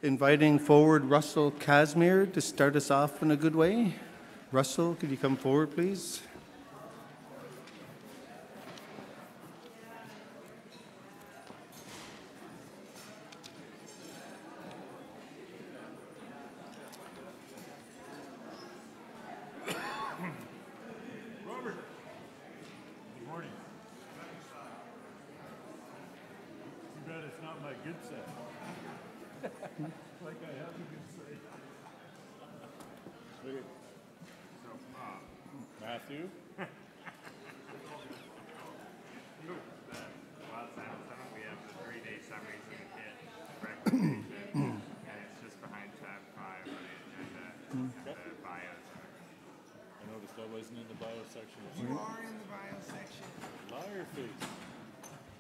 inviting forward Russell Casimir to start us off in a good way. Russell, could you come forward, please? Matthew? We have the 3-day summary for the kit recommendation, and it's just behind tab 5 on the agenda, and the bio section. I noticed that wasn't in the bio section. You are in the bio section. Liar face.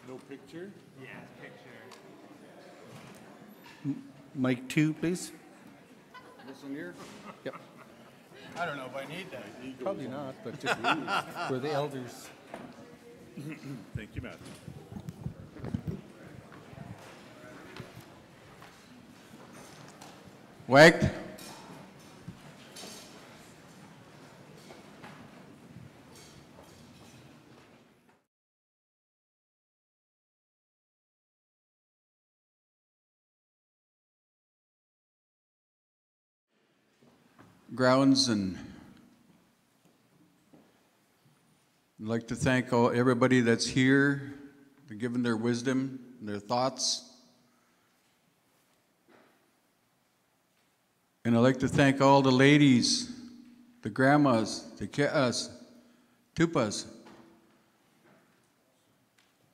No picture? Yeah, picture. Mic 2, please. This one here? Yep. I don't know if I need that. Probably not, but just for the elders. Thank you, Matthew. Wagged. Grounds, and I'd like to thank everybody that's here for giving their wisdom and their thoughts. And I'd like to thank all the ladies, the grandmas, the ke'as, tupas.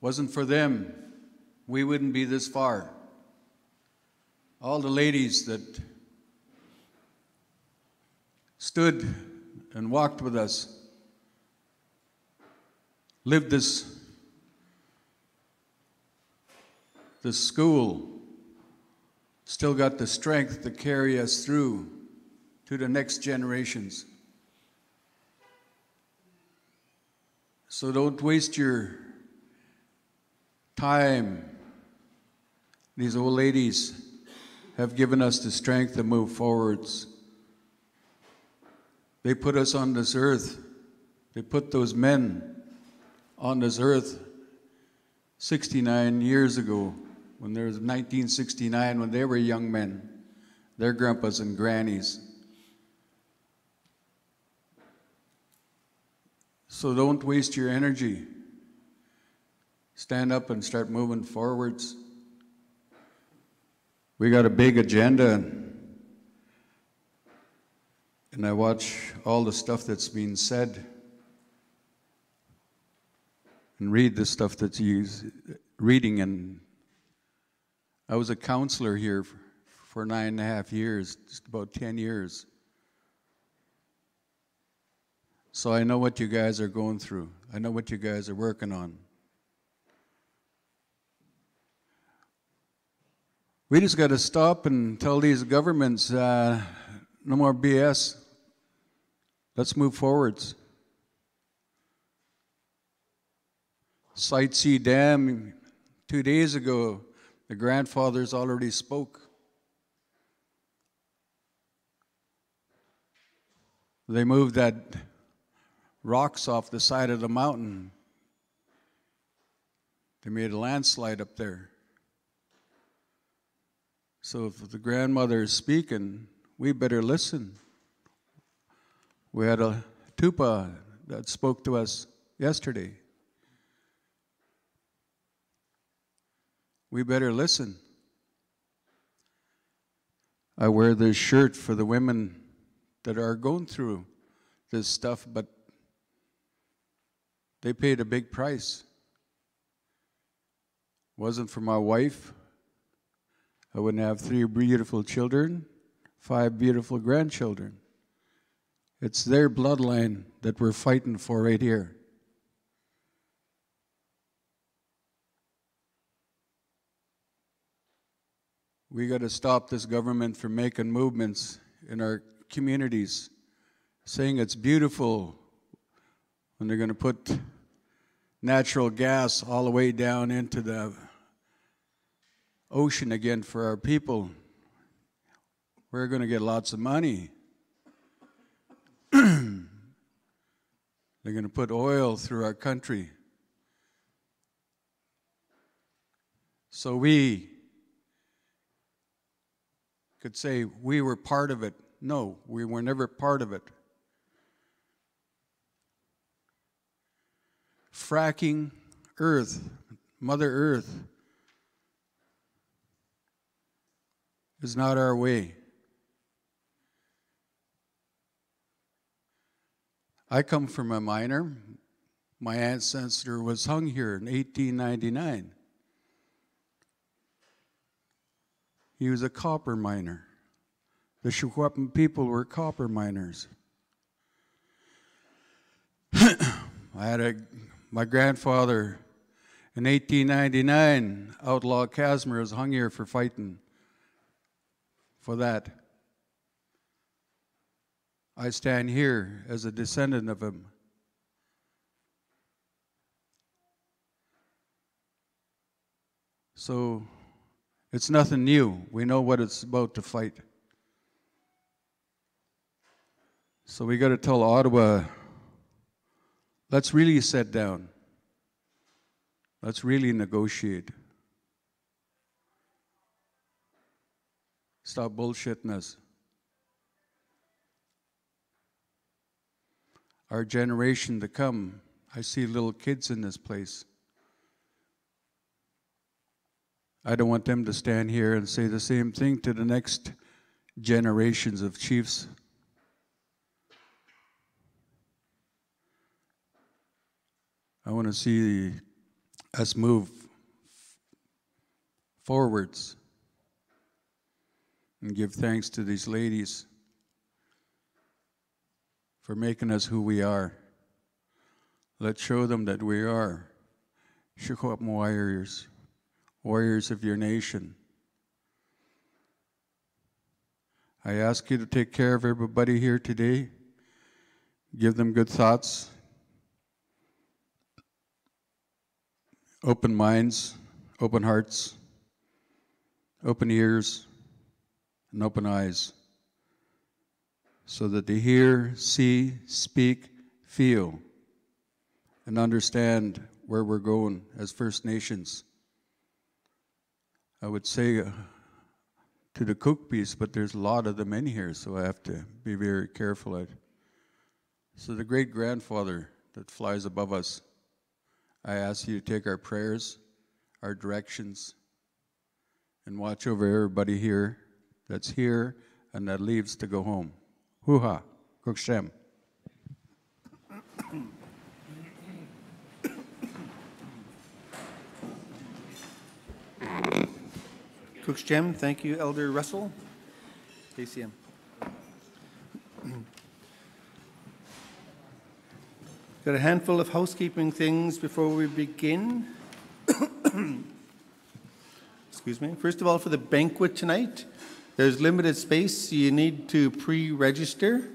Wasn't for them, we wouldn't be this far. All the ladies that stood and walked with us, lived this school, still got the strength to carry us through to the next generations. So don't waste your time. These old ladies have given us the strength to move forwards. They put us on this earth. They put those men on this earth 69 years ago, when there was 1969, when they were young men, their grandpas and grannies. So don't waste your energy. Stand up and start moving forwards. We got a big agenda, and I watch all the stuff that's being said and read the stuff that's reading. And I was a counselor here for 9.5 years, just about 10 years. So I know what you guys are going through. I know what you guys are working on. We just got to stop and tell these governments, no more BS. Let's move forwards. Site C Dam, 2 days ago, the grandfathers already spoke. They moved that rocks off the side of the mountain. They made a landslide up there. So if the grandmother is speaking, we better listen. We had a tupa that spoke to us yesterday. We better listen. I wear this shirt for the women that are going through this stuff, but they paid a big price. Wasn't for my wife, I wouldn't have 3 beautiful children, 5 beautiful grandchildren. It's their bloodline that we're fighting for right here. We got to stop this government from making movements in our communities, saying it's beautiful when they're going to put natural gas all the way down into the ocean again for our people. we're going to get lots of money. They're going to put oil through our country. So we could say we were part of it. No, we were never part of it. Fracking Earth, Mother Earth, is not our way. I come from a miner. My ancestor was hung here in 1899. He was a copper miner. The Shukwapan people were copper miners. My grandfather in 1899, Outlaw Casimir, was hung here for fighting for that. I stand here as a descendant of him. So it's nothing new. We know what it's about to fight. So we got to tell Ottawa, let's really sit down. Let's really negotiate. Stop bullshitting us. Our generation to come, I see little kids in this place. I don't want them to stand here and say the same thing to the next generations of chiefs. I want to see us move forwards and give thanks to these ladies for making us who we are. Let's show them that we are Shukwapan warriors, warriors of your nation. I ask you to take care of everybody here today. Give them good thoughts, open minds, open hearts, open ears, and open eyes, so that they hear, see, speak, feel, and understand where we're going as First Nations. I would say to the Cookpies, but there's a lot of them in here, so I have to be very careful. So the great-grandfather that flies above us, I ask you to take our prayers, our directions, and watch over everybody here that's here and that leaves to go home. Hoo-ha, Kukshem. Kukshem, thank you, Elder Russell. KCM. Got a handful of housekeeping things before we begin. Excuse me. First of all, for the banquet tonight, there's limited space. You need to pre-register.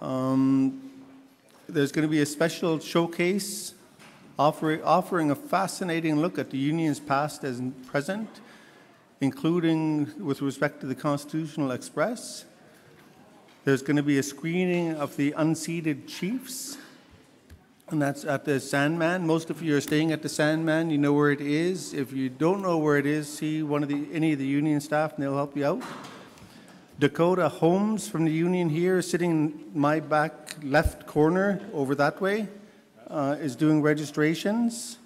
There's going to be a special showcase offering a fascinating look at the Union's past and present, including with respect to the Constitutional Express. There's going to be a screening of the Unceded Chiefs, and that's at the Sandman. Most of you are staying at the Sandman. You know where it is. If you don't know where it is, see any of the Union staff, and they'll help you out. Dakota Holmes from the Union here, sitting in my back left corner over that way, is doing registrations.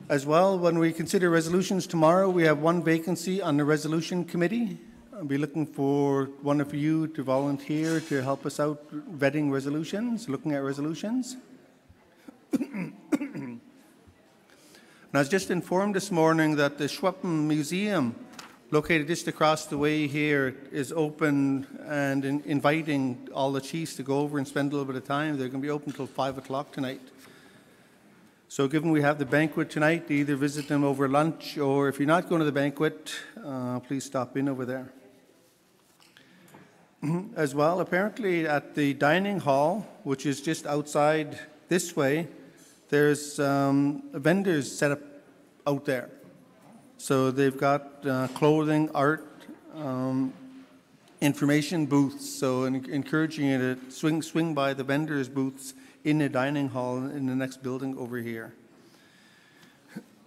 As well, when we consider resolutions tomorrow, we have one vacancy on the resolution committee. I'll be looking for one of you to volunteer to help us out vetting resolutions, looking at resolutions. And I was just informed this morning that the Shukwapan Museum, located just across the way here, is open and inviting all the chiefs to go over and spend a little bit of time. They're going to be open until 5 o'clock tonight. So given we have the banquet tonight, either visit them over lunch, or if you're not going to the banquet, please stop in over there. As well, apparently at the dining hall, which is just outside this way, there's vendors set up out there. So they've got clothing, art, information booths. So encouraging you to swing by the vendors' booths in the dining hall in the next building over here.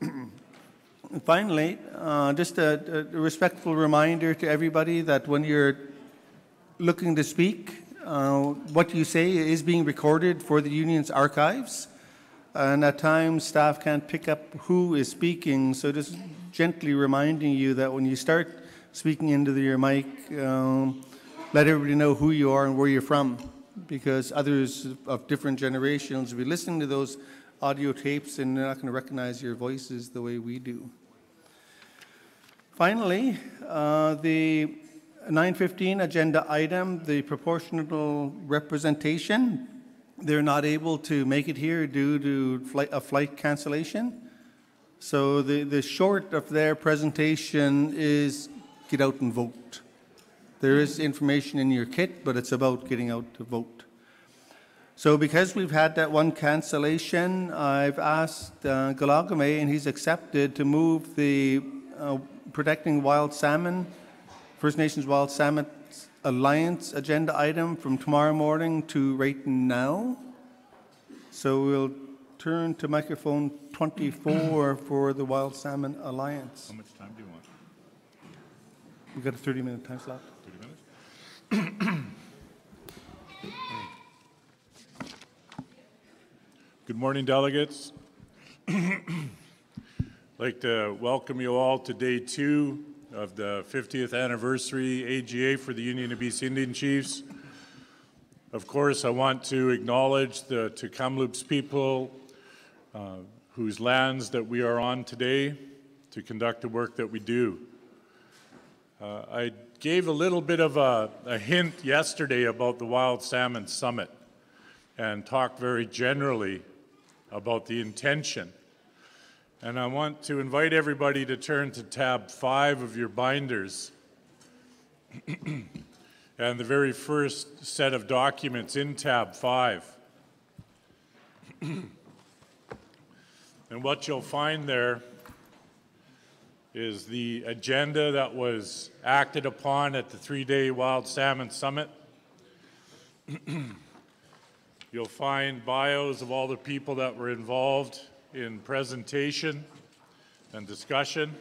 And finally, just a respectful reminder to everybody that when you're looking to speak, what you say is being recorded for the union's archives. And at times, staff can't pick up who is speaking, so just gently reminding you that when you start speaking into your mic, let everybody know who you are and where you're from, because others of different generations will be listening to those audio tapes and they're not going to recognize your voices the way we do. Finally, the 9:15 agenda item, the proportional representation. They're not able to make it here due to a flight cancellation. So the short of their presentation is get out and vote. There is information in your kit, but it's about getting out to vote. So because we've had that one cancellation, I've asked Galagame, and he's accepted, to move the Protecting Wild Salmon, First Nations Wild Salmon Alliance agenda item from tomorrow morning to right now. So we'll turn to microphone 24 for the Wild Salmon Alliance. How much time do you want? We've got a 30-minute time slot. 30 minutes? Good morning, delegates. I'd like to welcome you all to day 2 of the 50th anniversary AGA for the Union of BC Indian Chiefs. Of course, I want to acknowledge the Kamloops people whose lands that we are on today to conduct the work that we do. I gave a little bit of a hint yesterday about the Wild Salmon Summit and talked very generally about the intention. And I want to invite everybody to turn to tab 5 of your binders. And the very first set of documents in tab 5. And what you'll find there is the agenda that was acted upon at the 3-day Wild Salmon Summit. You'll find bios of all the people that were involved in presentation and discussion.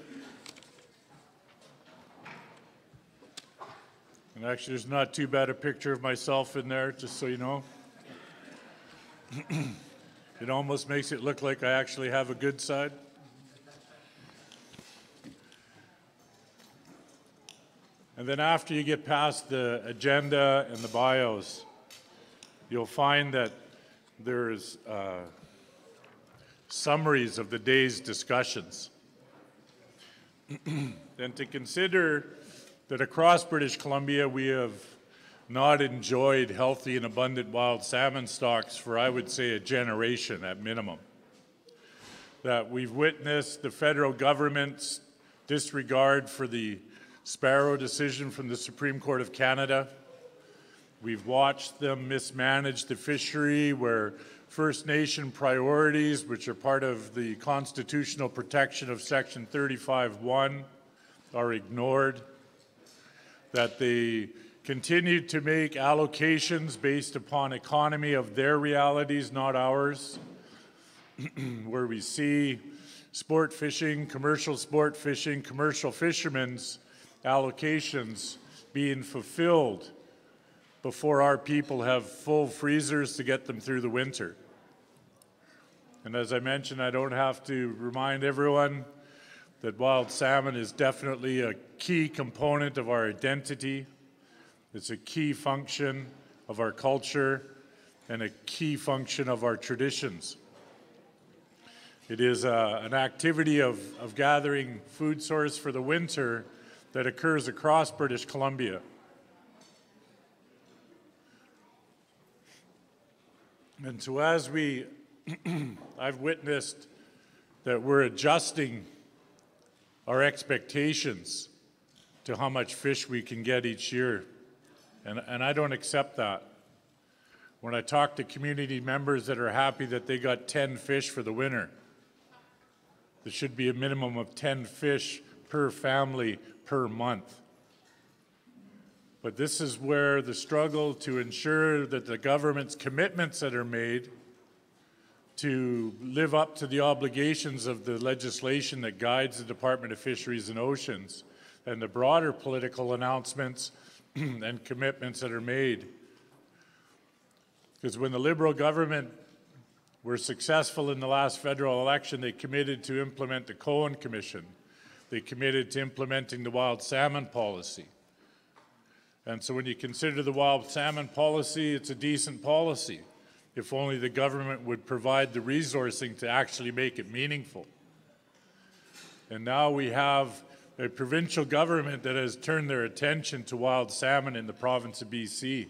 And actually, there's not too bad a picture of myself in there, just so you know. It almost makes it look like I actually have a good side. And then after you get past the agenda and the bios, you'll find that there's summaries of the day's discussions. And to consider that across British Columbia we have not enjoyed healthy and abundant wild salmon stocks for, I would say, a generation at minimum. That we've witnessed the federal government's disregard for the Sparrow decision from the Supreme Court of Canada. We've watched them mismanage the fishery where First Nation priorities, which are part of the constitutional protection of Section 35(1), are ignored. That they continue to make allocations based upon economy of their realities, not ours, where we see sport fishing, commercial fishermen's allocations being fulfilled before our people have full freezers to get them through the winter. And as I mentioned, I don't have to remind everyone that wild salmon is definitely a key component of our identity. It's a key function of our culture and a key function of our traditions. It is an activity of gathering food source for the winter that occurs across British Columbia. And so as I've witnessed that we're adjusting our expectations to how much fish we can get each year. And I don't accept that. When I talk to community members that are happy that they got 10 fish for the winter, there should be a minimum of 10 fish per family per month. But this is where the struggle to ensure that the government's commitments that are made to live up to the obligations of the legislation that guides the Department of Fisheries and Oceans and the broader political announcements and commitments that are made. Because when the Liberal government were successful in the last federal election, they committed to implement the Cohen Commission. They committed to implementing the wild salmon policy. And so when you consider the wild salmon policy, it's a decent policy, if only the government would provide the resourcing to actually make it meaningful. And now we have a provincial government that has turned their attention to wild salmon in the province of BC.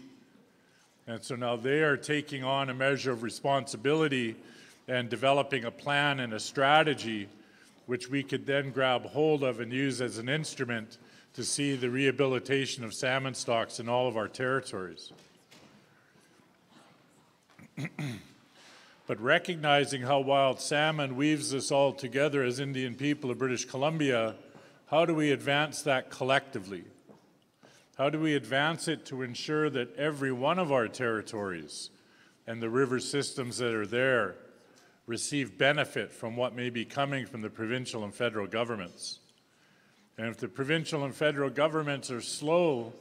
And so now they are taking on a measure of responsibility and developing a plan and a strategy which we could then grab hold of and use as an instrument to see the rehabilitation of salmon stocks in all of our territories. But recognizing how wild salmon weaves us all together as Indian people of British Columbia, how do we advance that collectively? How do we advance it to ensure that every one of our territories and the river systems that are there receive benefit from what may be coming from the provincial and federal governments? And if the provincial and federal governments are slow,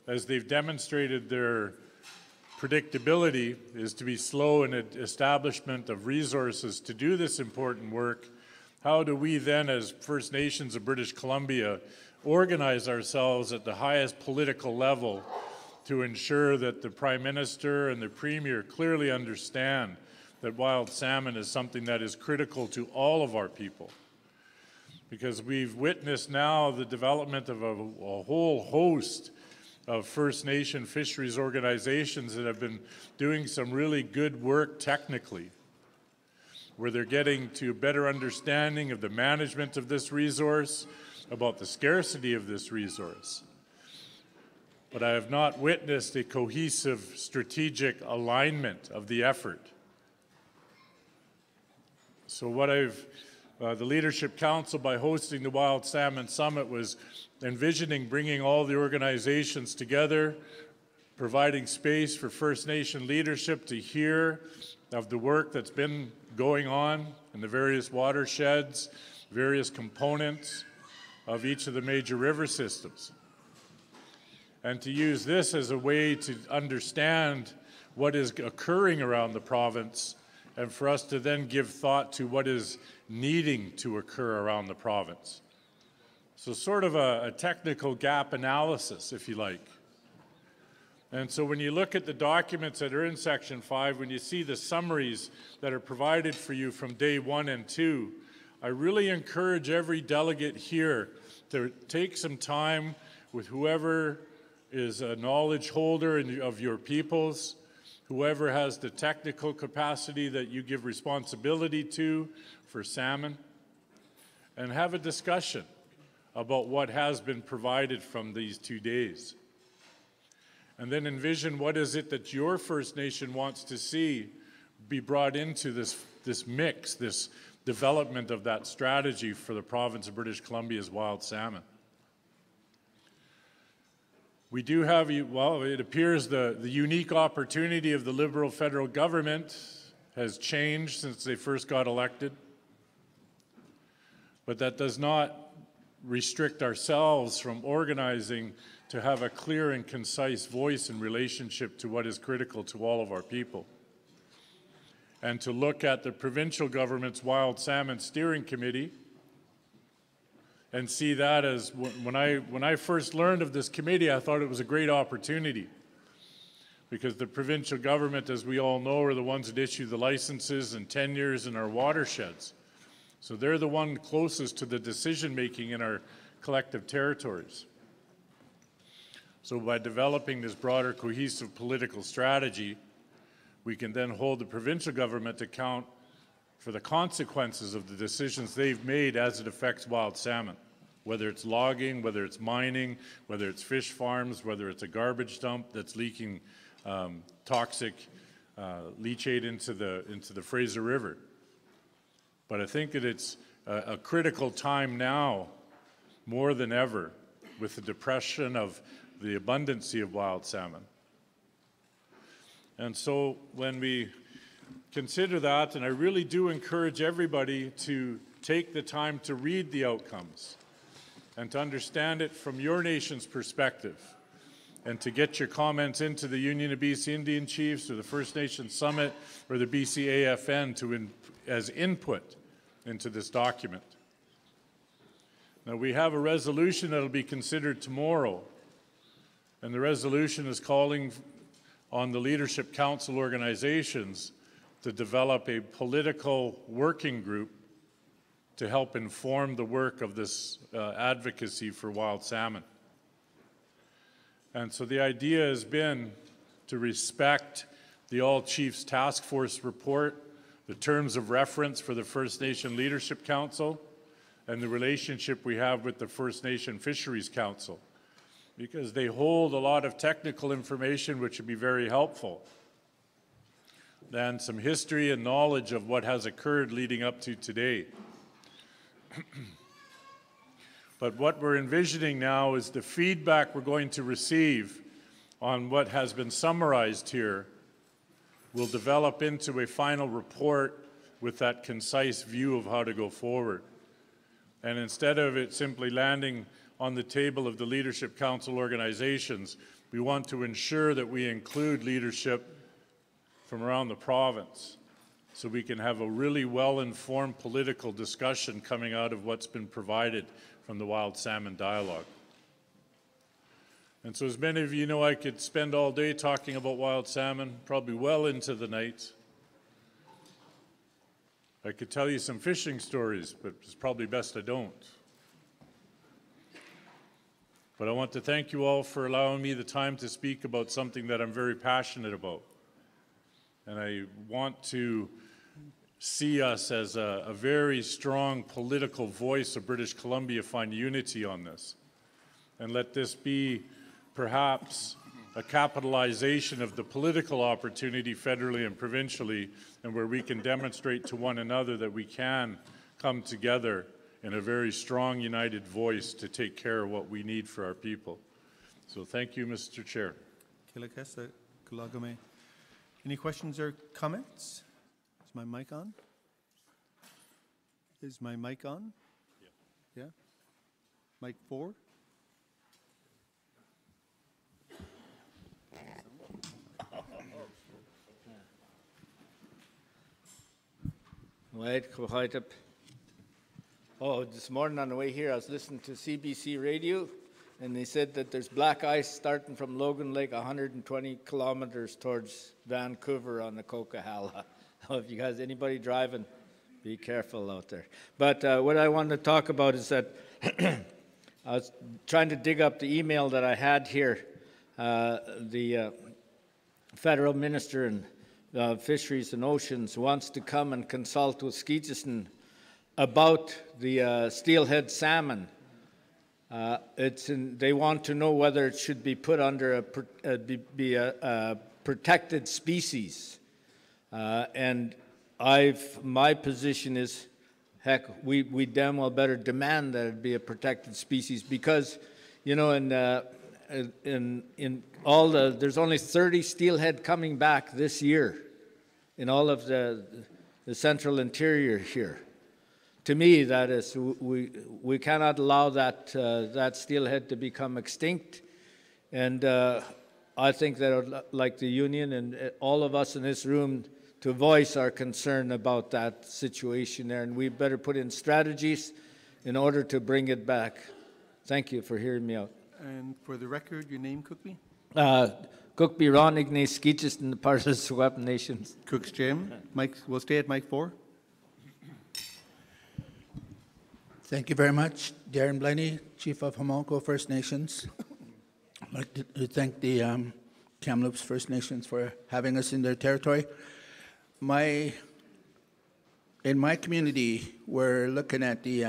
as they've demonstrated their predictability is to be slow in the establishment of resources to do this important work, how do we then, as First Nations of British Columbia, organize ourselves at the highest political level to ensure that the Prime Minister and the Premier clearly understand that wild salmon is something that is critical to all of our people? Because we've witnessed now the development of a whole host of First Nation fisheries organizations that have been doing some really good work technically, where they're getting to a better understanding of the management of this resource, about the scarcity of this resource. But I have not witnessed a cohesive strategic alignment of the effort. So what the Leadership Council, by hosting the Wild Salmon Summit, was envisioning bringing all the organizations together, providing space for First Nation leadership to hear of the work that's been going on in the various watersheds, various components of each of the major river systems. And to use this as a way to understand what is occurring around the province, and for us to then give thought to what is needing to occur around the province. So sort of a technical gap analysis, if you like. And so when you look at the documents that are in Section 5, when you see the summaries that are provided for you from day 1 and 2, I really encourage every delegate here to take some time with whoever is a knowledge holder of your peoples, whoever has the technical capacity that you give responsibility to for salmon, and have a discussion about what has been provided from these 2 days. And then envision what is it that your First Nation wants to see be brought into this mix, this development of that strategy for the province of British Columbia's wild salmon. We do have, well, it appears the unique opportunity of the Liberal federal government has changed since they first got elected. But that does not restrict ourselves from organizing to have a clear and concise voice in relationship to what is critical to all of our people. And to look at the provincial government's Wild Salmon Steering Committee and see that as, when I first learned of this committee, I thought it was a great opportunity, because the provincial government, as we all know, are the ones that issue the licenses and tenures in our watersheds. So they're the one closest to the decision-making in our collective territories. So by developing this broader, cohesive political strategy, we can then hold the provincial government to account for the consequences of the decisions they've made as it affects wild salmon, whether it's logging, whether it's mining, whether it's fish farms, whether it's a garbage dump that's leaking toxic leachate into the Fraser River. But I think that it's a critical time now, more than ever, with the depression of the abundancy of wild salmon. And so when we consider that, and I really do encourage everybody to take the time to read the outcomes and to understand it from your nation's perspective, and to get your comments into the Union of BC Indian Chiefs or the First Nations Summit or the BCAFN as input into this document. Now, we have a resolution that will be considered tomorrow, and the resolution is calling on the Leadership Council organizations to develop a political working group to help inform the work of this advocacy for wild salmon. And so the idea has been to respect the All Chiefs Task Force report, the terms of reference for the First Nation Leadership Council, and the relationship we have with the First Nation Fisheries Council, because they hold a lot of technical information which would be very helpful, and some history and knowledge of what has occurred leading up to today. But what we're envisioning now is the feedback we're going to receive on what has been summarized here will develop into a final report with that concise view of how to go forward. And instead of it simply landing on the table of the Leadership Council organizations, we want to ensure that we include leadership from around the province so we can have a really well-informed political discussion coming out of what's been provided from the Wild Salmon Dialogue. And so as many of you know, I could spend all day talking about wild salmon, probably well into the night. I could tell you some fishing stories, but it's probably best I don't. But I want to thank you all for allowing me the time to speak about something that I'm very passionate about. And I want to see us as a very strong political voice of British Columbia find unity on this. And let this be perhaps a capitalization of the political opportunity federally and provincially, and where we can demonstrate to one another that we can come together in a very strong, united voice to take care of what we need for our people. So thank you, Mr. Chair. Any questions or comments? Is my mic on? Is my mic on? Yeah. Mic 4? Oh, this morning on the way here, I was listening to CBC radio, and they said that there's black ice starting from Logan Lake 120 kilometers towards Vancouver on the Coquihalla. If you guys, anybody driving, be careful out there. But what I wanted to talk about is that I was trying to dig up the email that I had here. The federal minister in Fisheries and Oceans wants to come and consult with Skeetiston about the steelhead salmon. They want to know whether it should be put under a protected species. And my position is, heck, we damn well better demand that it be a protected species, because, you know, in all there's only 30 steelhead coming back this year in all of the central interior here. To me, that is, we cannot allow that steelhead to become extinct, and I think that I'd like the union and all of us in this room to voice our concern about that situation there, and we better put in strategies in order to bring it back. Thank you for hearing me out. And for the record, your name, Cookby? Cookby Ron Ignace Skeetiston, the part of the Swap Nations. Cook's Jim. Mike, we'll stay at mic 4. Thank you very much, Darren Blaney, Chief of Homonko First Nations. I'd like to thank the Kamloops First Nations for having us in their territory. In my community, we're looking at the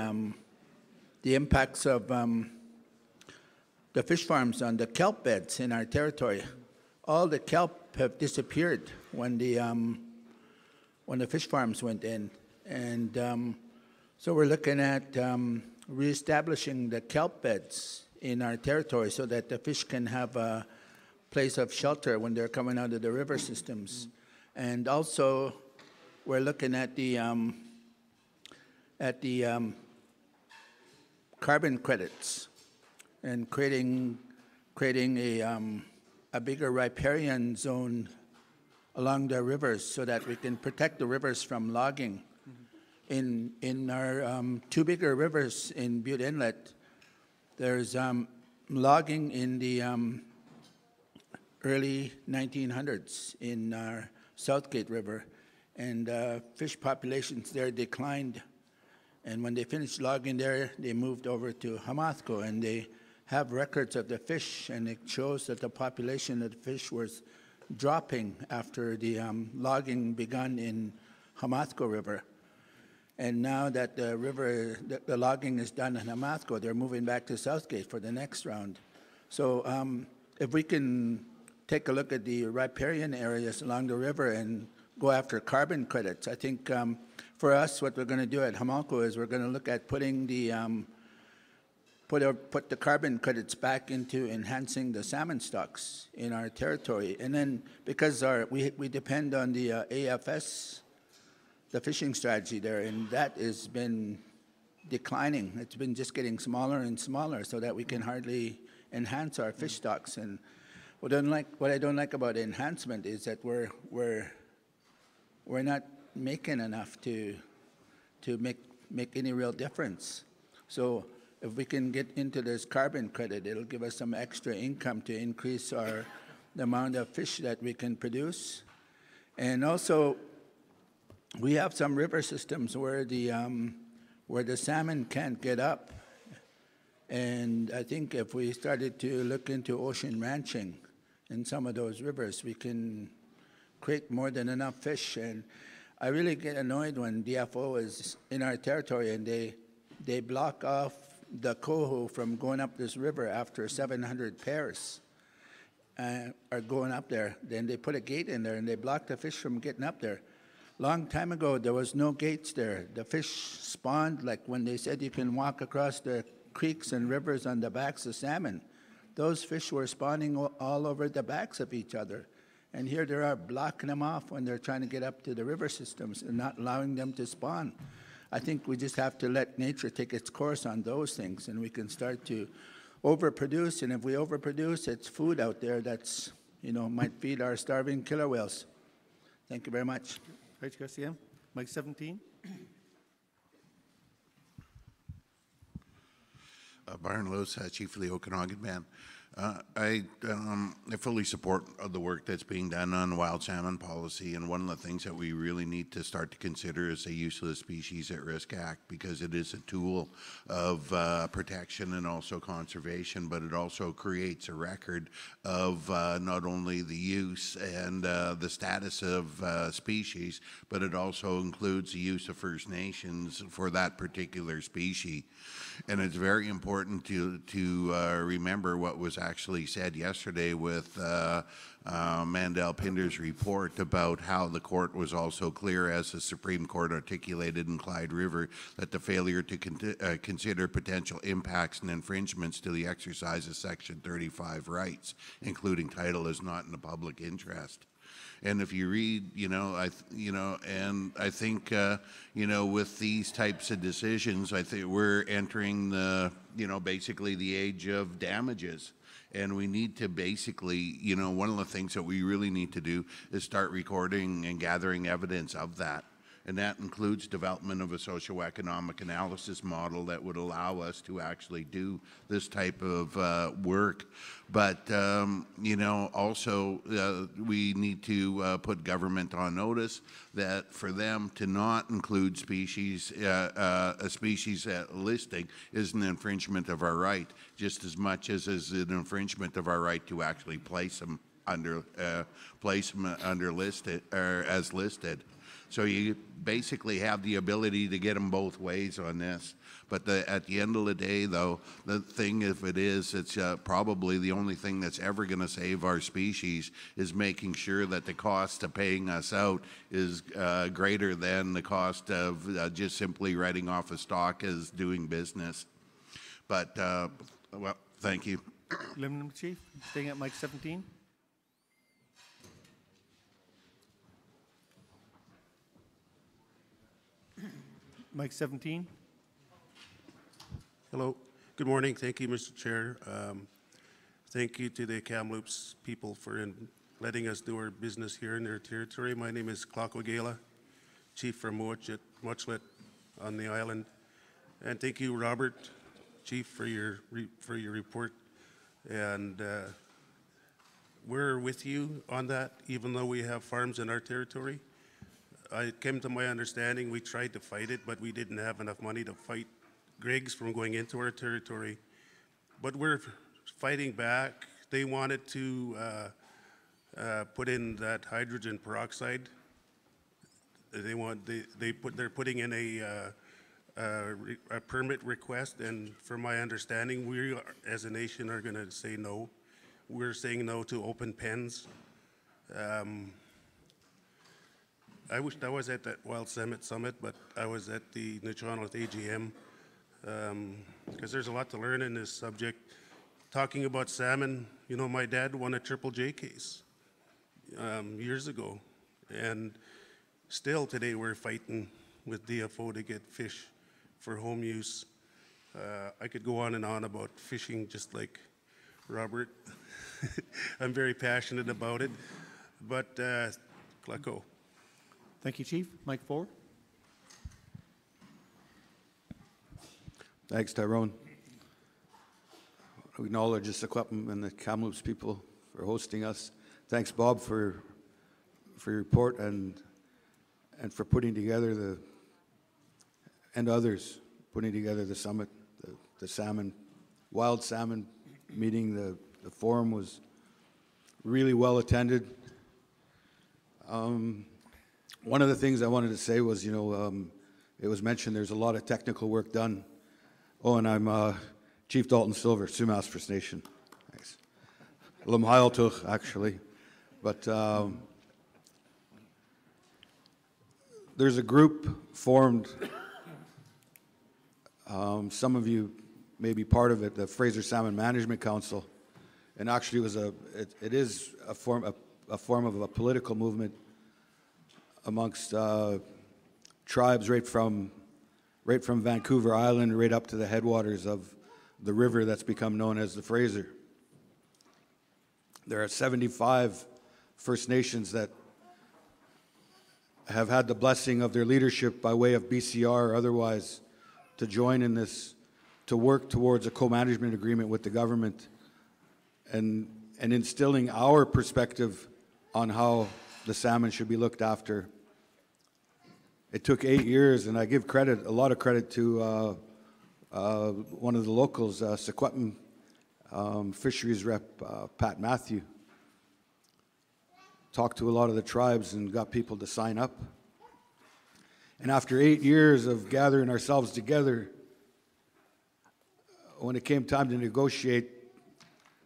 impacts of the fish farms on the kelp beds in our territory. All the kelp have disappeared when the fish farms went in, and So we're looking at reestablishing the kelp beds in our territory so that the fish can have a place of shelter when they're coming out of the river systems. And also, we're looking at the carbon credits and creating a bigger riparian zone along the rivers so that we can protect the rivers from logging. In our two bigger rivers in Butte Inlet, there's logging in the early 1900s in our Southgate River, and fish populations there declined. And when they finished logging there, they moved over to Hamathco, and they have records of the fish, and it shows that the population of the fish was dropping after the logging begun in Hamathco River. And now that the river, the logging is done in Hamathco, they're moving back to Southgate for the next round. So if we can take a look at the riparian areas along the river and go after carbon credits, I think for us, what we're going to do at Hamathco is we're going to look at putting the put the carbon credits back into enhancing the salmon stocks in our territory. And then because we depend on the AFS, the fishing strategy there, and that has been declining. It's been just getting smaller and smaller so that we can hardly enhance our fish stocks. And what I don't like about enhancement is that we're not making enough to make any real difference. So if we can get into this carbon credit, it'll give us some extra income to increase the amount of fish that we can produce. And also, we have some river systems where the salmon can't get up. And I think if we started to look into ocean ranching in some of those rivers, we can create more than enough fish. And I really get annoyed when DFO is in our territory and they block off the coho from going up this river after 700 pairs are going up there. Then they put a gate in there and they block the fish from getting up there. Long time ago, there was no gates there. The fish spawned, like when they said you can walk across the creeks and rivers on the backs of salmon. Those fish were spawning all over the backs of each other. And here they are blocking them off when they're trying to get up to the river systems and not allowing them to spawn. I think we just have to let nature take its course on those things, and we can start to overproduce. And if we overproduce, it's food out there that's, might feed our starving killer whales. Thank you very much. Right, Garcia. Mike 17. Byron Lewis, Chief of the Okanagan Band. I fully support the work that's being done on wild salmon policy, and one of the things that we really need to start to consider is the use of the Species at Risk Act, because it is a tool of protection and also conservation, but it also creates a record of not only the use and the status of species, but it also includes the use of First Nations for that particular species. And it's very important to remember what was actually said yesterday with Mandel Pinder's report about how the court was also clear, as the Supreme Court articulated in Clyde River, that the failure to consider potential impacts and infringements to the exercise of Section 35 rights, including title, is not in the public interest. And if you read, and I think, with these types of decisions, I think we're entering the, basically the age of damages. And we need to basically, one of the things that we really need to do is start recording and gathering evidence of that. And that includes development of a socioeconomic analysis model that would allow us to actually do this type of work. But, also we need to put government on notice that for them to not include species, a species listing is an infringement of our right, just as much as is an infringement of our right to actually place them under listed or as listed. So you basically have the ability to get them both ways on this. But at the end of the day, though, the thing, if it is, it's probably the only thing that's ever going to save our species is making sure that the cost of paying us out is greater than the cost of just simply writing off a stock as doing business. But, well, thank you. Limerick Chief, staying at mic 17. Mic 17. Hello. Good morning. Thank you, Mr. Chair. Thank you to the Kamloops people for letting us do our business here in their territory. My name is Clark O'Gala, Chief from Muchlet on the island. And thank you, Robert, Chief, for your report. And we're with you on that, even though we have farms in our territory. It came to my understanding we tried to fight it, but we didn't have enough money to fight Greg's from going into our territory. But we're fighting back. They wanted to put in that hydrogen peroxide. They're putting in a permit request, and from my understanding, we as a nation are going to say no. We're saying no to open pens. I wish I was at that Wild Summit, but I was at the Nechonlet AGM because there's a lot to learn in this subject. Talking about salmon, you know, my dad won a Triple J case years ago, and still today we're fighting with DFO to get fish for home use. I could go on and on about fishing just like Robert. I'm very passionate about it, but Clarko. Thank you, Chief. Mic 4. Thanks, Tyrone. We acknowledge the Sequatlam and the Kamloops people for hosting us. Thanks, Bob, for your report and for putting together and others putting together the summit, the salmon, wild salmon meeting. The forum was really well attended. One of the things I wanted to say was, you know, it was mentioned there's a lot of technical work done. Oh, and I'm Chief Dalton Silver, Sumas First Nation. Thanks. Lumhailtuch, actually. But there's a group formed, some of you may be part of it, the Fraser Salmon Management Council. And actually it is a form of a political movement amongst tribes right from Vancouver Island right up to the headwaters of the river that's become known as the Fraser. There are 75 First Nations that have had the blessing of their leadership by way of BCR or otherwise to join in this, to work towards a co-management agreement with the government and instilling our perspective on how the salmon should be looked after. It took 8 years, and I give credit, a lot of credit to one of the locals, Sequatlam fisheries rep, Pat Matthew. Talked to a lot of the tribes and got people to sign up. And after 8 years of gathering ourselves together, when it came time to negotiate,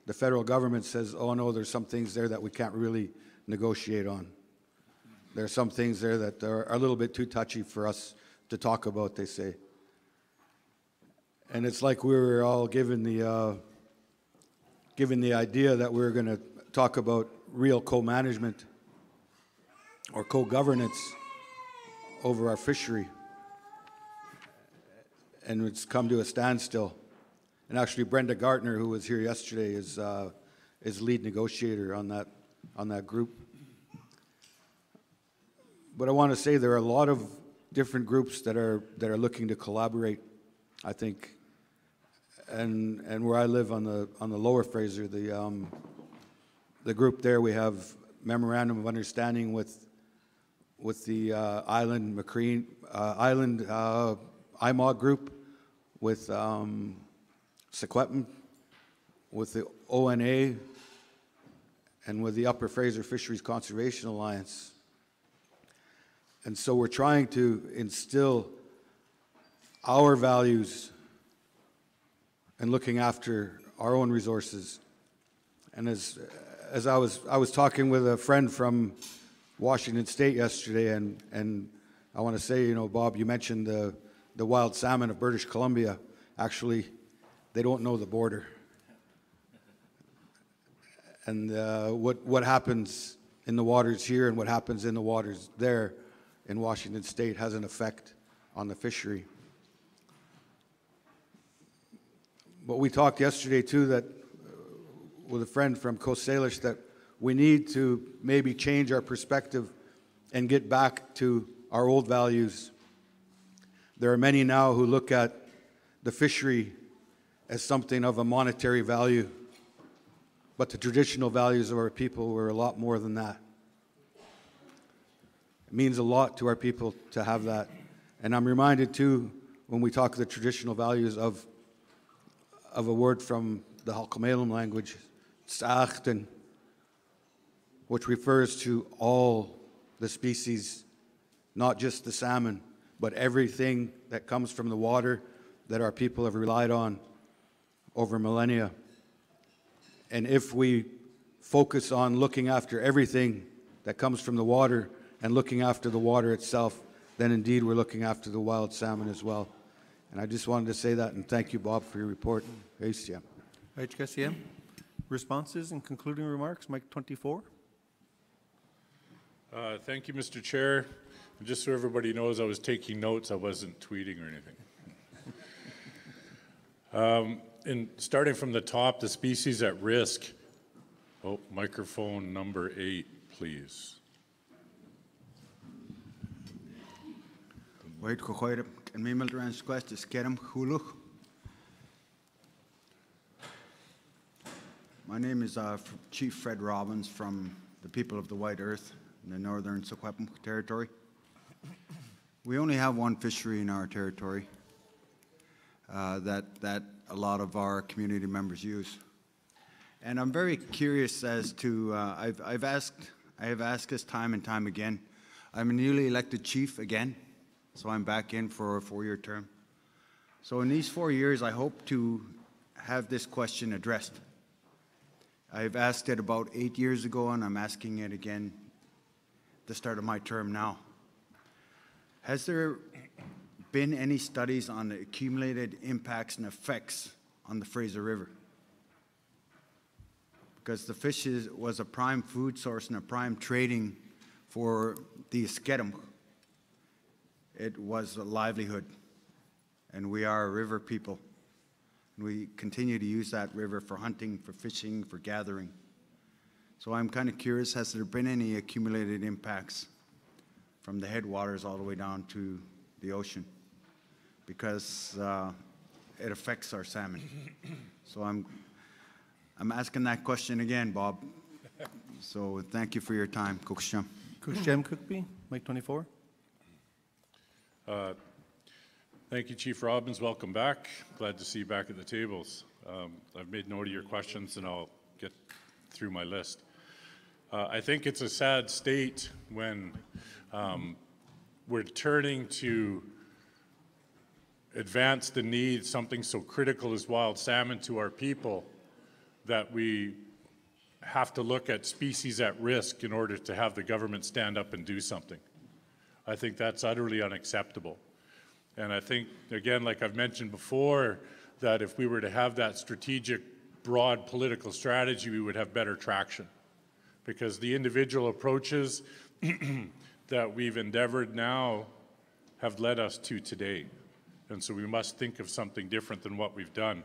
the federal government says, oh no, there's some things there that we can't really negotiate on. There are some things there that are a little bit too touchy for us to talk about, they say. And it's like we were all given the idea that we were going to talk about real co-management or co-governance over our fishery. And it's come to a standstill. And actually Brenda Gartner, who was here yesterday, is lead negotiator on that group. But I want to say there are a lot of different groups that are looking to collaborate, I think. And where I live on the Lower Fraser, the group there, we have memorandum of understanding with the Island IMOG group, with Sequatlam, with the ONA, and with the Upper Fraser Fisheries Conservation Alliance. And so we're trying to instill our values and looking after our own resources. And as I was talking with a friend from Washington State yesterday, and I want to say, you know, Bob, you mentioned the wild salmon of British Columbia. Actually, they don't know the border. And what happens in the waters here and what happens in the waters there in Washington State has an effect on the fishery. But we talked yesterday too that with a friend from Coast Salish that we need to maybe change our perspective and get back to our old values. There are many now who look at the fishery as something of a monetary value, but the traditional values of our people were a lot more than that. It means a lot to our people to have that. And I'm reminded too, when we talk of the traditional values, of a word from the Halkomelem language, S'achten, which refers to all the species, not just the salmon, but everything that comes from the water that our people have relied on over millennia. And if we focus on looking after everything that comes from the water and looking after the water itself, then indeed we're looking after the wild salmon as well. And I just wanted to say that, and thank you, Bob, for your report. HKCM. Responses and concluding remarks, Mike 24. Thank you, Mr. Chair. And just so everybody knows, I was taking notes. I wasn't tweeting or anything. And starting from the top, the species at risk. Oh, microphone number 8, please. Wait, and me request is Kerem Huluch. My name is Chief Fred Robbins from the people of the White Earth in the northern Secwepemc territory. We only have one fishery in our territory that a lot of our community members use. And I'm very curious as to, I have asked this time and time again. I'm a newly elected chief again, so I'm back in for a 4-year term. So in these 4 years, I hope to have this question addressed. I've asked it about 8 years ago, and I'm asking it again at the start of my term now. Has there been any studies on the accumulated impacts and effects on the Fraser River? Because the fish was a prime food source and a prime trading for the Eskedem. It was a livelihood, and we are a river people. We continue to use that river for hunting, for fishing, for gathering. So I'm kind of curious, has there been any accumulated impacts from the headwaters all the way down to the ocean? Because it affects our salmon. So I'm asking that question again, Bob. So thank you for your time. Kukshem. Kukshem Cookby, Mike 24. Thank you, Chief Robbins. Welcome back. Glad to see you back at the tables. I've made note of your questions, and I'll get through my list. I think it's a sad state when we're turning to advance the need, something so critical as wild salmon to our people, that we have to look at species at risk in order to have the government stand up and do something. I think that's utterly unacceptable. And I think, again, like I've mentioned before, that if we were to have that strategic, broad political strategy, we would have better traction. Because the individual approaches that we've endeavored now have led us to today. And so we must think of something different than what we've done.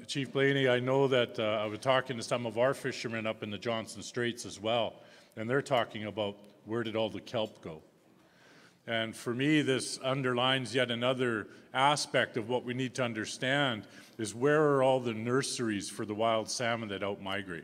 Chief Blaney, I know that I was talking to some of our fishermen up in the Johnson Straits as well, and they're talking about where did all the kelp go? And for me, this underlines yet another aspect of what we need to understand is where are all the nurseries for the wild salmon that outmigrate?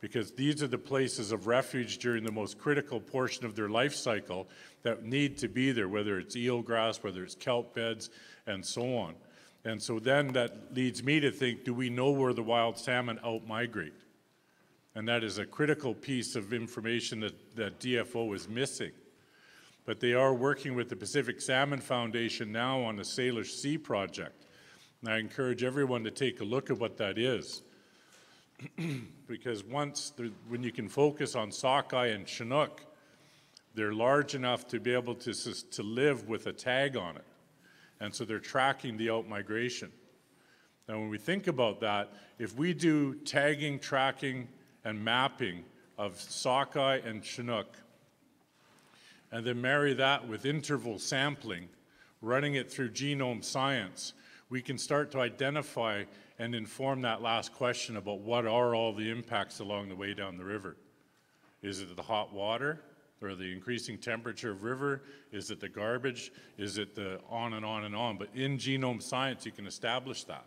Because these are the places of refuge during the most critical portion of their life cycle that need to be there, whether it's eelgrass, whether it's kelp beds, and so on. And so then that leads me to think, do we know where the wild salmon outmigrate? And that is a critical piece of information that DFO is missing. but they are working with the Pacific Salmon Foundation now on the Salish Sea project. And I encourage everyone to take a look at what that is. Because when you can focus on sockeye and Chinook, they're large enough to be able to live with a tag on it. And so they're tracking the out-migration. Now, when we think about that, if we do tagging, tracking, and mapping of sockeye and Chinook, and then marry that with interval sampling, running it through genome science, we can start to identify and inform that last question about what are all the impacts along the way down the river. Is it the hot water or the increasing temperature of river? Is it the garbage? Is it the on and on and on? But in genome science, you can establish that.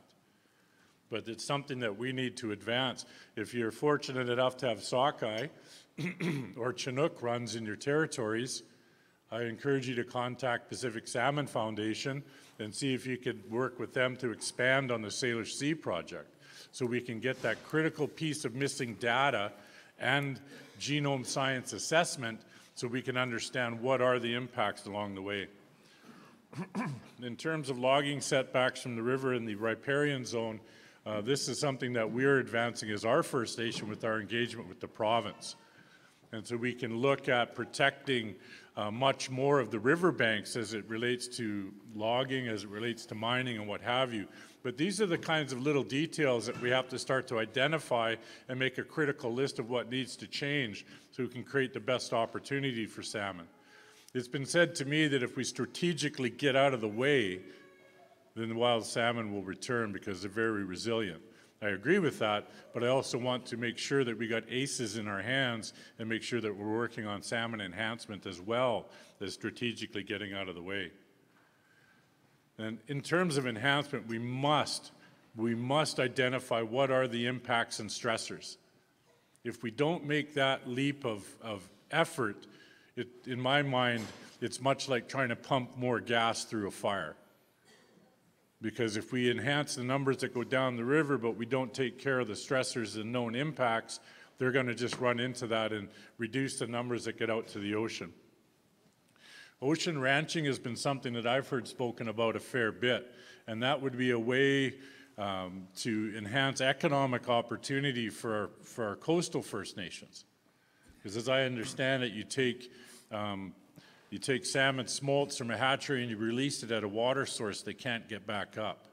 But it's something that we need to advance. If you're fortunate enough to have sockeye or Chinook runs in your territories, I encourage you to contact Pacific Salmon Foundation and see if you could work with them to expand on the Salish Sea project so we can get that critical piece of missing data and genome science assessment so we can understand what are the impacts along the way. In terms of logging setbacks from the river in the riparian zone, this is something that we're advancing as our First Nation with our engagement with the province. And so we can look at protecting much more of the riverbanks as it relates to logging, as it relates to mining and what have you. But these are the kinds of little details that we have to start to identify and make a critical list of what needs to change so we can create the best opportunity for salmon. It's been said to me that if we strategically get out of the way, then the wild salmon will return because they're very resilient. I agree with that, but I also want to make sure that we got aces in our hands and make sure that we're working on salmon enhancement as well as strategically getting out of the way. And in terms of enhancement, we must identify what are the impacts and stressors. If we don't make that leap of effort, in my mind, it's much like trying to pump more gas through a fire. Because if we enhance the numbers that go down the river, but we don't take care of the stressors and known impacts, they're going to just run into that and reduce the numbers that get out to the ocean. Ocean ranching has been something that I've heard spoken about a fair bit, and that would be a way to enhance economic opportunity for our coastal First Nations. Because as I understand it, you take salmon smolts from a hatchery and you release it at a water source they can't get back up.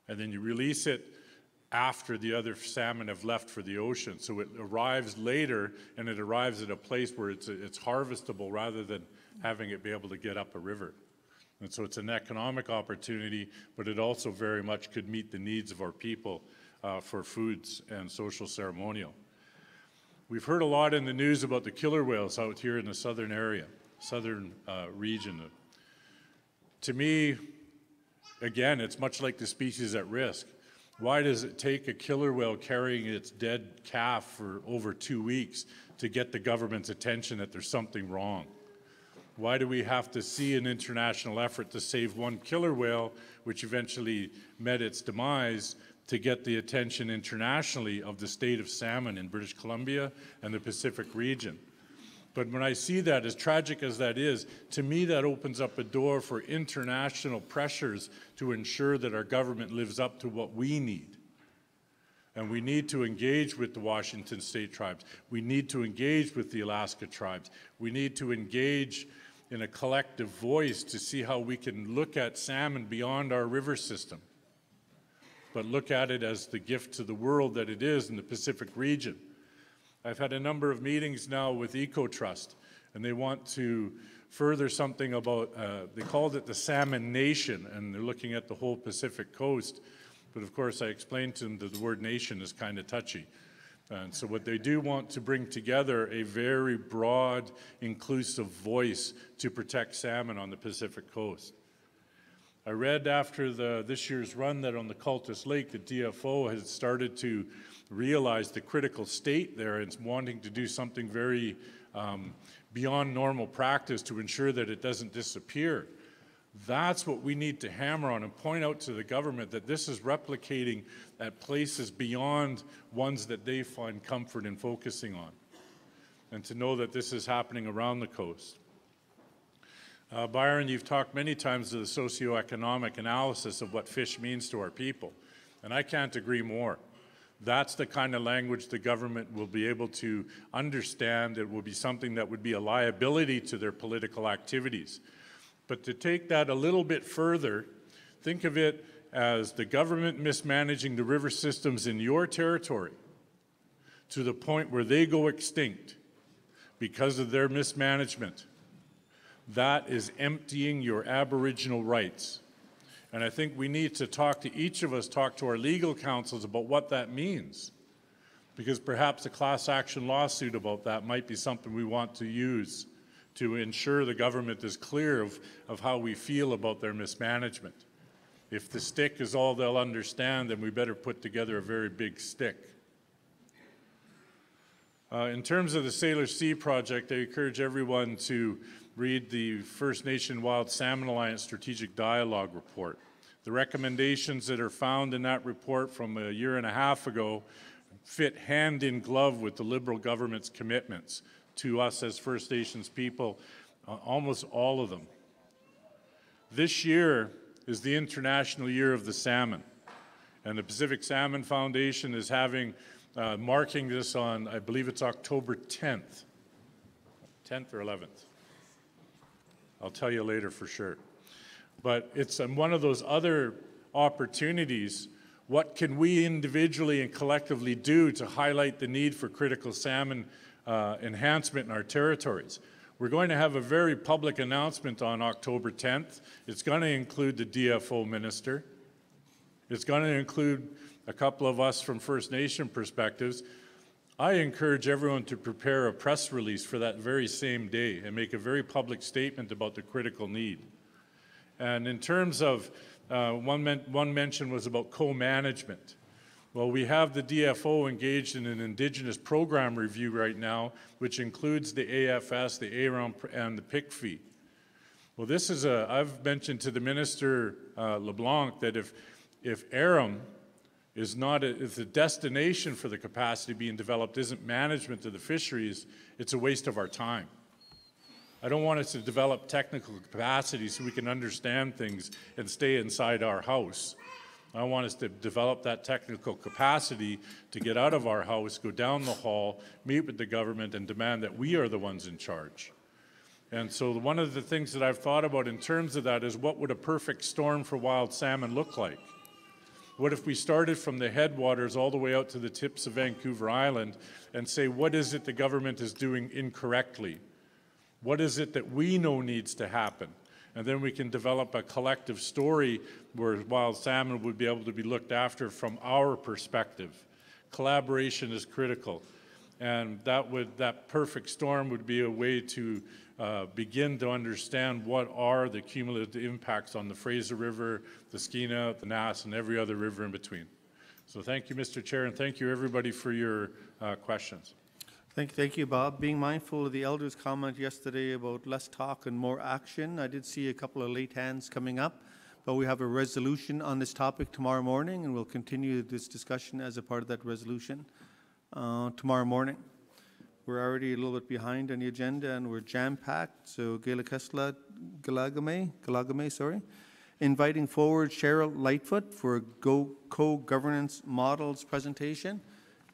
And then you release it after the other salmon have left for the ocean. So it arrives later and it arrives at a place where it's harvestable rather than having it be able to get up a river. And so it's an economic opportunity, but it also very much could meet the needs of our people for foods and social ceremonial. We've heard a lot in the news about the killer whales out here in the southern area, southern region. To me, again, it's much like the species at risk. Why does it take a killer whale carrying its dead calf for over 2 weeks to get the government's attention that there's something wrong? Why do we have to see an international effort to save one killer whale, which eventually met its demise, to get the attention internationally of the state of salmon in British Columbia and the Pacific region? But when I see that, as tragic as that is, to me that opens up a door for international pressures to ensure that our government lives up to what we need. And we need to engage with the Washington State tribes. We need to engage with the Alaska tribes. We need to engage in a collective voice to see how we can look at salmon beyond our river system, but look at it as the gift to the world that it is in the Pacific region. I've had a number of meetings now with EcoTrust, and they want to further something about, they called it the Salmon Nation, and they're looking at the whole Pacific coast. But of course, I explained to them that the word nation is kind of touchy. And so what they do want to bring together a very broad, inclusive voice to protect salmon on the Pacific coast. I read after this year's run that on the Cultus Lake, the DFO has started to realize the critical state there and is wanting to do something very beyond normal practice to ensure that it doesn't disappear. That's what we need to hammer on and point out to the government, that this is replicating at places beyond ones that they find comfort in focusing on, and to know that this is happening around the coast. Byron, you've talked many times of the socioeconomic analysis of what fish means to our people, and I can't agree more. That's the kind of language the government will be able to understand. It will be something that would be a liability to their political activities. But to take that a little bit further, think of it as the government mismanaging the river systems in your territory to the point where they go extinct because of their mismanagement. That is emptying your Aboriginal rights. And I think we need to talk to each of us, talk to our legal counsels about what that means. Because perhaps a class action lawsuit about that might be something we want to use to ensure the government is clear of how we feel about their mismanagement. If the stick is all they'll understand, then we better put together a very big stick. In terms of the Sailor Sea project, I encourage everyone to read the First Nation Wild Salmon Alliance Strategic Dialogue report. The recommendations that are found in that report from a year and a half ago fit hand in glove with the Liberal government's commitments to us as First Nations people, almost all of them. This year is the International Year of the Salmon, and the Pacific Salmon Foundation is having marking this on, I believe it's October 10th or 11th. I'll tell you later for sure. But it's one of those other opportunities. What can we individually and collectively do to highlight the need for critical salmon enhancement in our territories? We're going to have a very public announcement on October 10th. It's going to include the DFO minister. It's going to include a couple of us from First Nation perspectives. I encourage everyone to prepare a press release for that very same day and make a very public statement about the critical need. And in terms of, one mention was about co-management. Well, we have the DFO engaged in an Indigenous program review right now, which includes the AFS, the AROM, and the PIC-FEE. Well, this is I've mentioned to the Minister LeBlanc that if AROM is not, if the destination for the capacity being developed isn't management of the fisheries, it's a waste of our time. I don't want us to develop technical capacity so we can understand things and stay inside our house. I want us to develop that technical capacity to get out of our house, go down the hall, meet with the government, and demand that we are the ones in charge. And so one of the things that I've thought about in terms of that is what would a perfect storm for wild salmon look like? What if we started from the headwaters all the way out to the tips of Vancouver Island and say, what is it the government is doing incorrectly? What is it that we know needs to happen? And then we can develop a collective story where wild salmon would be able to be looked after from our perspective. Collaboration is critical. And that perfect storm would be a way to begin to understand what are the cumulative impacts on the Fraser River, the Skeena, the Nass, and every other river in between. So thank you, Mr. Chair, and thank you everybody for your questions. Thank you, Bob. Being mindful of the elders' comment yesterday about less talk and more action, I did see a couple of late hands coming up, but we have a resolution on this topic tomorrow morning, and we'll continue this discussion as a part of that resolution tomorrow morning. We're already a little bit behind on the agenda, and we're jam-packed. So, Gaila Kessler Galagame, sorry, inviting forward Cheryl Lightfoot for a co-governance models presentation.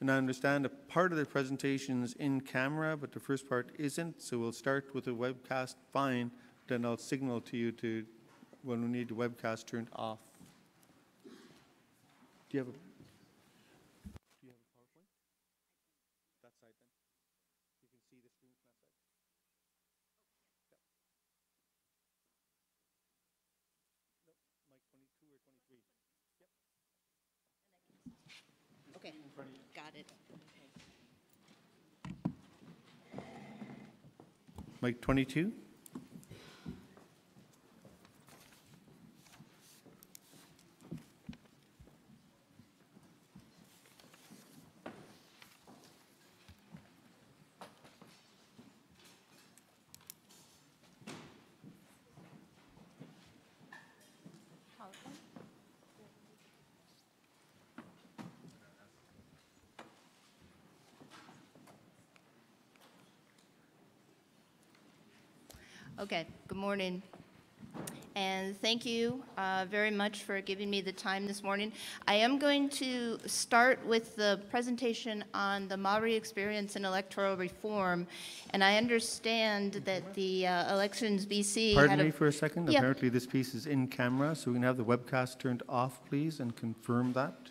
And I understand a part of the presentation is in camera, but the first part isn't. So we'll start with the webcast fine, then I'll signal to you when we need the webcast turned off. Do you have a PowerPoint? That side then. You can see the screen from that side. Yep. No, mic 22 or 23. Yep. Okay, got it. Mic 22. Okay, good morning. And thank you very much for giving me the time this morning. I am going to start with the presentation on the Maori experience in electoral reform. And I understand that the Elections BC Pardon had me for a second. Yeah. Apparently this piece is in camera, so we can have the webcast turned off, please, and confirm that.